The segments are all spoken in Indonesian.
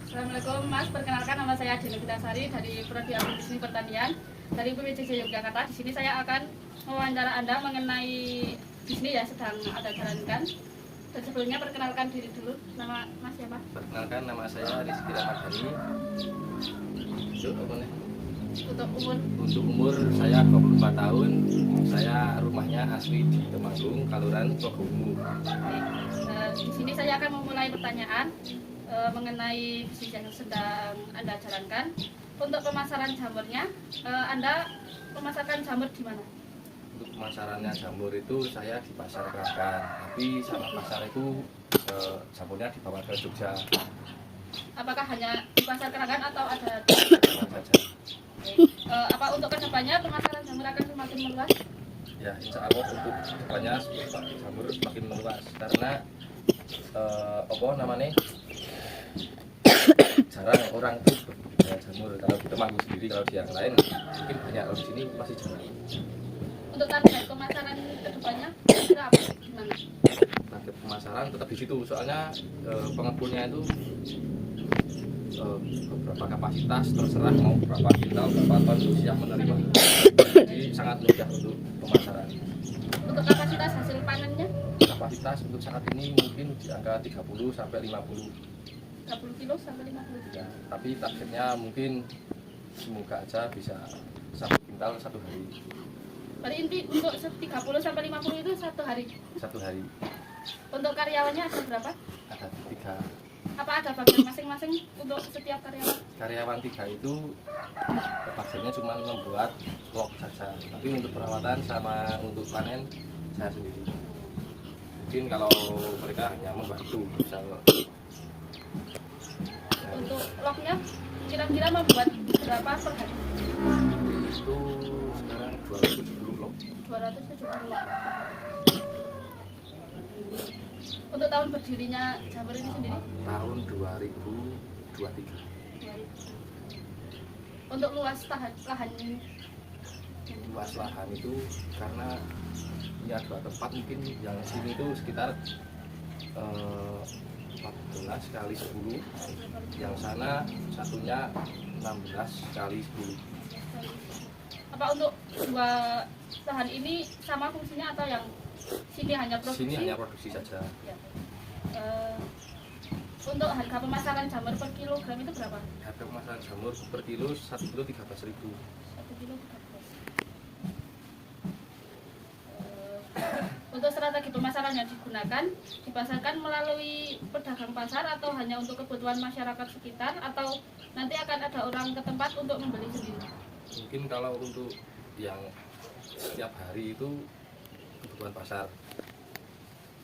Assalamualaikum Mas, perkenalkan nama saya Dina Gitasari dari Prodi Agribisnis Pertanian dari PPJJ Yogyakarta. Di sini saya akan mewawancara Anda mengenai bisnis yang sedang Anda jalankan. Dan sebelumnya perkenalkan diri dulu, nama Mas siapa? Perkenalkan, nama saya Rizky Ramadhani. Untuk umur saya 24 tahun. Saya rumahnya asli di Temanggung, Kaluran, Progomu. Di sini saya akan memulai pertanyaan mengenai bisnis yang sedang Anda jalankan. Untuk pemasaran jamurnya, Anda memasarkan jamur di mana? Untuk pemasarannya jamur itu saya di pasar Kragan, tapi sama pasar itu jamurnya dibawa ke Jogja. Apakah hanya di pasar Kragan atau ada saja? Apa untuk kedepannya pemasaran jamur akan semakin meluas? Ya, insya Allah untuk kedepannya jamur semakin meluas karena jarang orang tuh berbudidaya jamur. Kalau di Temanggung sendiri, kalau di yang lain mungkin banyak, kalau di sini masih jarang. Untuk target pemasaran kedepannya kira apa? Gimana? Target pemasaran tetap di situ, soalnya pengepulnya itu beberapa kapasitas, terserah mau berapa kintal, berapa ton itu siap menerima. Jadi sangat mudah untuk pemasaran. Untuk kapasitas hasil panennya? Kapasitas untuk saat ini mungkin di angka 30 sampai 50. 30 kilo sampai 50 kilo. Ya, tapi targetnya mungkin semoga aja bisa 1 kintal satu hari. Berarti inti untuk 30 sampai 50 itu satu hari? Satu hari. Untuk karyawannya ada berapa? Ada 3. Apa ada bagian masing-masing untuk setiap karyawan? Karyawan 3 itu bagiannya cuma membuat vlog saja, tapi untuk perawatan sama untuk panen saya sendiri. Mungkin kalau mereka hanya membantu misal. Untuk lognya kira-kira membuat berapa per hari? Itu sekarang 270 log. 270 log. Untuk tahun berdirinya jamur ini sendiri? Tahun 2023. Untuk luas lahan ini? Luas lahan itu karena ini ada tempat, mungkin yang sini itu sekitar 14 kali 10, yang sana satunya 16 kali 10. Apa untuk dua lahan ini sama fungsinya atau yang sini hanya produksi? Sini hanya produksi saja. Ya. Untuk harga pemasaran jamur per kilogram itu berapa? Harga pemasaran jamur per kilo 1 kilo 13.000. 1 kilo 13. Untuk strategi pemasaran yang digunakan dipasarkan melalui pedagang pasar atau hanya untuk kebutuhan masyarakat sekitar, atau nanti akan ada orang ke tempat untuk membeli sendiri? Mungkin kalau untuk yang setiap hari itu kebutuhan pasar.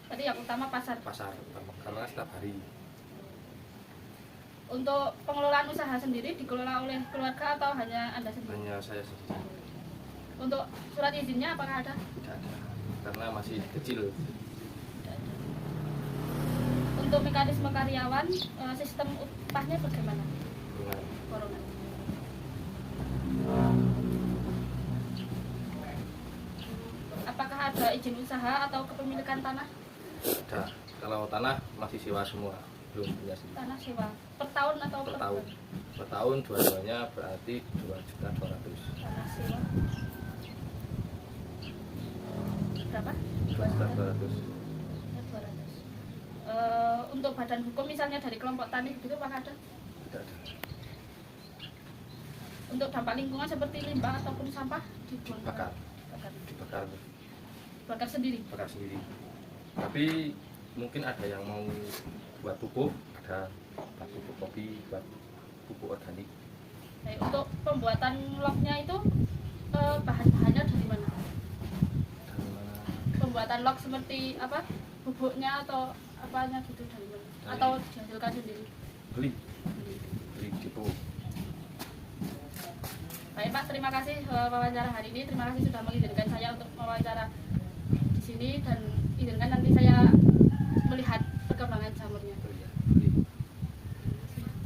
Tadi yang utama pasar. Karena setiap hari. Untuk pengelolaan usaha sendiri dikelola oleh keluarga atau hanya Anda sendiri? Hanya saya sendiri. Untuk surat izinnya apakah ada? Tidak ada, karena masih kecil. Untuk mekanisme karyawan, sistem upahnya bagaimana? Corona. Apakah ada izin usaha atau kepemilikan tanah? Ada. Kalau tanah masih sewa semua, belum punya sendiri. Tanah sewa per tahun atau Per tahun. Per tahun dua-duanya berarti 2.200.000. Tanah sewa berapa? 2.200.000. 200. Untuk badan hukum misalnya dari kelompok tani gitu apakah ada? Tidak ada. Untuk dampak lingkungan seperti limbah ataupun sampah dibuang bakar sendiri. Bakar sendiri. Tapi mungkin ada yang mau buat pupuk, ada buat pupuk kopi, buat pupuk organik. Baik, untuk pembuatan lognya itu bahan-bahannya dari mana? Pembuatan log seperti apa? Bubuknya atau apanya gitu dari mana? Atau dihasilkan sendiri? Beli depo. Baik Pak, terima kasih wawancara hari ini. Terima kasih sudah mengizinkan saya untuk mewawancara di sini, dan izinkan nanti saya melihat perkembangan jamurnya.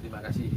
Terima kasih.